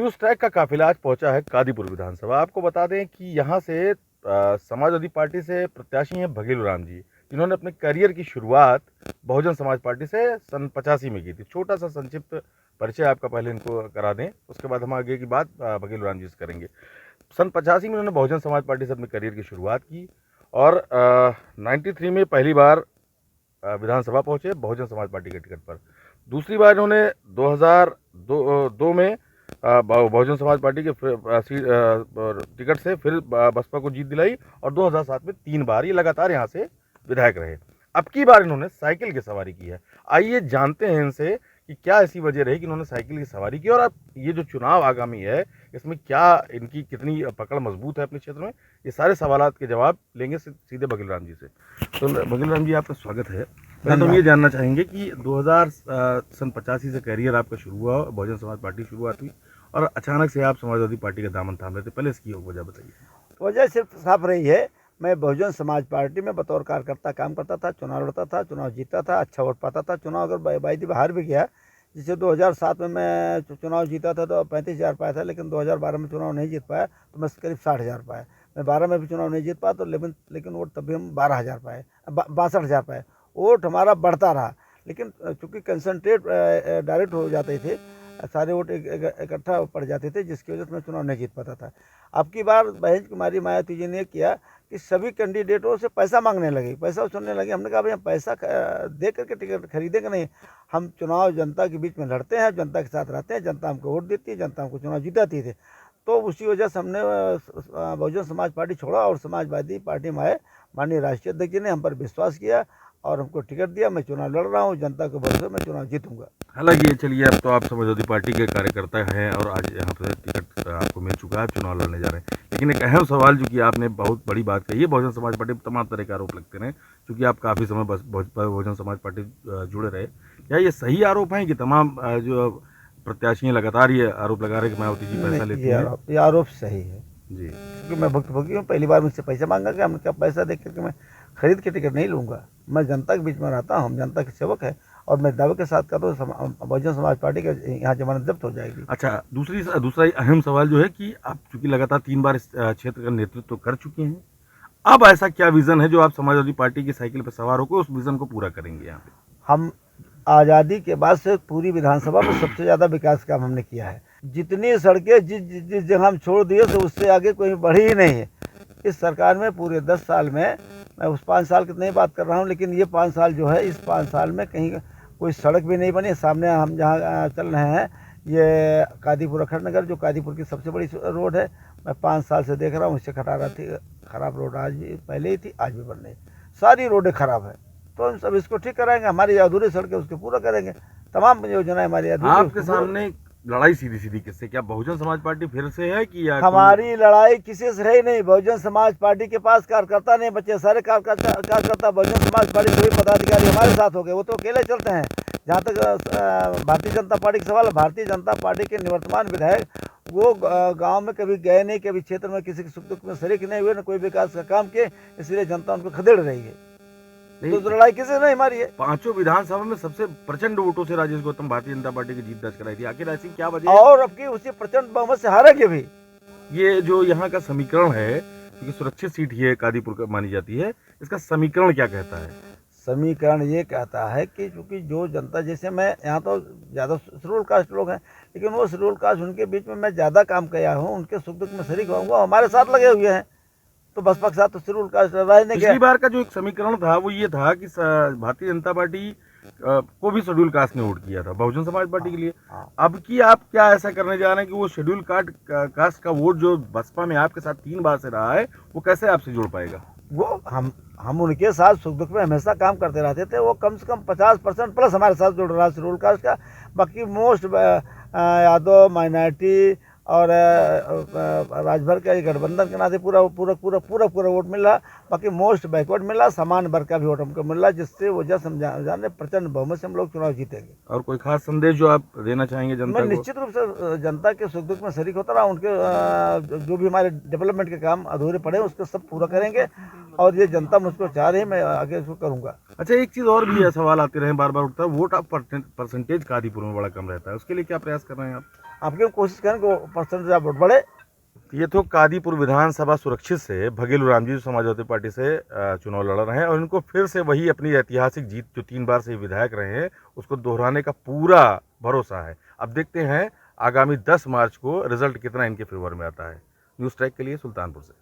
News track का काफिला आज पहुंचा है कादीपुर विधानसभा। आपको बता दें कि यहां से समाजवादी पार्टी से प्रत्याशी हैं बघेल राम जी, जिन्होंने अपने करियर की शुरुआत बहुजन समाज पार्टी से सन 85 में की थी। छोटा सा संक्षिप्त परिचय आपका पहले इनको करा दें, उसके बाद हम आगे की बात बघेल राम जी से करेंगे। सन 85 में उन्होंने बहुजन समाज पार्टी से अपने करियर की शुरुआत की और 93 में पहली बार विधानसभा पहुंचे बहुजन समाज पार्टी के टिकट पर। दूसरी बार इन्होंने 2002 में बहुजन समाज पार्टी के टिकट से फिर बसपा को जीत दिलाई और 2007 में 3 बार ये लगातार यहाँ से विधायक रहे। अब की बार इन्होंने साइकिल की सवारी की है। आइए जानते हैं इनसे कि क्या ऐसी वजह रही कि इन्होंने साइकिल की सवारी की और अब ये जो चुनाव आगामी है इसमें क्या इनकी कितनी पकड़ मजबूत है अपने क्षेत्र में, ये सारे सवालात के जवाब लेंगे सीधे बघेल राम जी से। तो बघेल राम जी, आपका स्वागत है। मैं तो ये जानना चाहेंगे कि 85 से करियर आपका शुरू हुआ, बहुजन समाज पार्टी शुरुआत हुई और अचानक से आप समाजवादी पार्टी का दामन थाम रहे थे। पहले इसकी वजह बताइए। वजह सिर्फ साफ रही है, मैं बहुजन समाज पार्टी में बतौर कार्यकर्ता काम करता था, चुनाव लड़ता था, चुनाव जीता था, अच्छा वोट पाता था। चुनाव अगर बाई हार भी गया, जैसे 2007 में मैं चुनाव जीता था तो 35,000 पाया था, लेकिन 2012 में चुनाव नहीं जीत पाया तो मैं करीब 60,000 पाया। मैं 12 में भी चुनाव नहीं जीत पाया तो लेकिन वोट तब भी हम 12,000 पाए, 62,000 पाए। वोट हमारा बढ़ता रहा, लेकिन चूँकि कंसनट्रेट डायरेक्ट हो जाते थे, सारे वोट इकट्ठा पड़ जाते थे, जिसकी वजह से मैं चुनाव नहीं जीत पाता था। अब की बार बहन कुमारी मायावती जी ने किया कि सभी कैंडिडेटों से पैसा मांगने लगे, पैसा वसूलने लगे। हमने कहा भाई हम पैसा दे करके टिकट खरीदेंगे नहीं, हम चुनाव जनता के बीच में लड़ते हैं, जनता के साथ रहते हैं, जनता हमको वोट देती है, जनता हमको चुनाव जिताती थी। तो उसी वजह से हमने बहुजन समाज पार्टी छोड़ा और समाजवादी पार्टी में आए। माननीय राष्ट्रीय अध्यक्ष जी ने हम पर विश्वास किया और हमको टिकट दिया। मैं चुनाव लड़ रहा हूँ, जनता के भरोसे मैं चुनाव जीतूंगा। हालांकि चलिए, अब तो आप समाजवादी पार्टी के कार्यकर्ता हैं और आज यहाँ पर टिकट आपको मिल चुका है, आप चुनाव लड़ने जा रहे हैं। लेकिन एक अहम सवाल जो कि आपने बहुत बड़ी बात कही है, बहुजन समाज पार्टी पर तमाम तरह के आरोप लगते रहे, क्योंकि आप काफ़ी समय बहुजन समाज पार्टी जुड़े रहे। क्या ये सही आरोप हैं कि तमाम जो प्रत्याशी लगातार ये आरोप लगा रहे कि मायावती जी पैसा लेती है? ये आरोप सही है जी, क्योंकि मैं भुक्तभोगी हूँ। पहली बार मुझसे पैसा मांगा गया, हमने कहा पैसा देख करके मैं खरीद के टिकट नहीं लूँगा। मैं जनता के बीच में रहता हूँ, जनता के सेवक है और मैं दावे के साथ कहता हूँ बहुजन समाज पार्टी के यहाँ जमानत जब्त हो जाएगी। अच्छा, दूसरा अहम सवाल जो है कि आप चूंकि लगातार 3 बार इस क्षेत्र का नेतृत्व कर चुके हैं, अब ऐसा क्या विजन है जो आप समाजवादी पार्टी की साइकिल पर सवार होकर उस विजन को पूरा करेंगे यहाँ पे? हम आज़ादी के बाद से पूरी विधानसभा में सबसे ज़्यादा विकास काम हमने किया है। जितनी सड़कें जिस जगह हम छोड़ दिए तो उससे आगे कोई बढ़ी ही नहीं है। इस सरकार में पूरे 10 साल में, मैं उस 5 साल की नहीं बात कर रहा हूँ, लेकिन ये 5 साल जो है, इस 5 साल में कहीं कोई सड़क भी नहीं बनी। सामने हम जहाँ चल रहे हैं, ये कादीपुर अखंडनगर, जो कादीपुर की सबसे बड़ी रोड है, मैं 5 साल से देख रहा हूँ। इससे खराब रोड आज भी पहले ही थी, आज भी बन रही। सारी रोडें खराब है, तो हम सब इसको ठीक कराएंगे। हमारी अधूरी सड़कें उसको पूरा करेंगे। तमाम योजनाएं हमारी अधूरी। आपके सामने लड़ाई सीधी किससे? क्या बहुजन समाज पार्टी फिर से है कि या हमारी लड़ाई किसी से रही नहीं। बहुजन समाज पार्टी के पास कार्यकर्ता नहीं बचे, सारे कार्यकर्ता बहुजन समाज पार्टी के पदाधिकारी हमारे साथ हो गए, वो तो अकेले चलते हैं। जहाँ तक भारतीय जनता पार्टी का सवाल है, भारतीय जनता पार्टी के निवर्तमान विधायक वो गांव में कभी गए नहीं, कभी क्षेत्र में किसी के सुख दुख में शरीक नहीं हुए, न कोई विकास का काम किए, इसलिए जनता उनको खदेड़ रही है। तो लड़ाई किसी नहीं हमारी है। 5 विधानसभा में सबसे प्रचंड वोटों से राजेश गौतम भारतीय जनता पार्टी की जीत दर्ज कराई थी। आखिर ऐसी क्या वजह है? और अब की उसी प्रचंड बहुमत से हारेंगे भी। ये जो यहाँ का समीकरण है, क्योंकि सुरक्षित सीट ये कादीपुर का मानी जाती है, इसका समीकरण क्या कहता है? समीकरण ये कहता है कि चूँकि जो जनता, जैसे मैं यहाँ तो ज़्यादा शेड्यूल कास्ट लोग हैं, लेकिन वो शेड्यूल कास्ट, उनके बीच में मैं ज़्यादा काम किया हूँ, उनके सुख दुख में शरीक होऊंगा, हमारे साथ लगे हुए हैं। तो बसपा के साथ तो शेड्यूल कास्ट राजने के। पिछली बार का जो एक समीकरण था वो ये था कि भारतीय जनता पार्टी को भी शेड्यूल कास्ट ने वोट किया था बहुजन समाज पार्टी के लिए। अब की आप क्या ऐसा करने जा रहे हैं कि वो शेड्यूल कास्ट का वोट जो बसपा में आपके साथ 3 बार से रहा है, वो कैसे आपसे जुड़ पाएगा? वो हम उनके साथ सुख दुख में हमेशा काम करते रहते थे। वो कम से कम 50% प्लस हमारे साथ जुड़ रहा है शेड्यूल कास्ट का। बाकी मोस्ट यादव, माइनॉरिटी और राजभर का गठबंधन के नाते पूरा वोट मिल रहा। बाकी मोस्ट बैकवर्ड मिल रहा, समान वर्ग का भी वोट हमको मिल रहा, जिससे वजह समझाने प्रचंड बहुमत से हम लोग चुनाव जीतेंगे। और कोई खास संदेश जो आप देना चाहेंगे जनता मैं को? निश्चित रूप से जनता के सुख दुख में शरीक होता रहा। उनके जो भी हमारे डेवलपमेंट के काम अधूरे पड़े उसको सब पूरा करेंगे और ये जनता मुझको चाह रही है, मैं आगे इसको करूँगा। अच्छा, एक चीज़ और भी है, सवाल आते रहे, बार बार उठता है, वोट ऑफ परसेंटेज कादीपुर में बड़ा कम रहता है, उसके लिए क्या प्रयास कर रहे हैं आप? आपकी कोशिश करें कि परसेंटेज आप वोट बढ़े। ये तो कादीपुर विधानसभा सुरक्षित से भगेलू राम जी जो समाजवादी पार्टी से चुनाव लड़ रहे हैं और इनको फिर से वही अपनी ऐतिहासिक जीत जो 3 बार से विधायक रहे हैं उसको दोहराने का पूरा भरोसा है। अब देखते हैं आगामी 10 मार्च को रिजल्ट कितना इनके फेवर में आता है। न्यूज़ ट्रैक के लिए सुल्तानपुर से।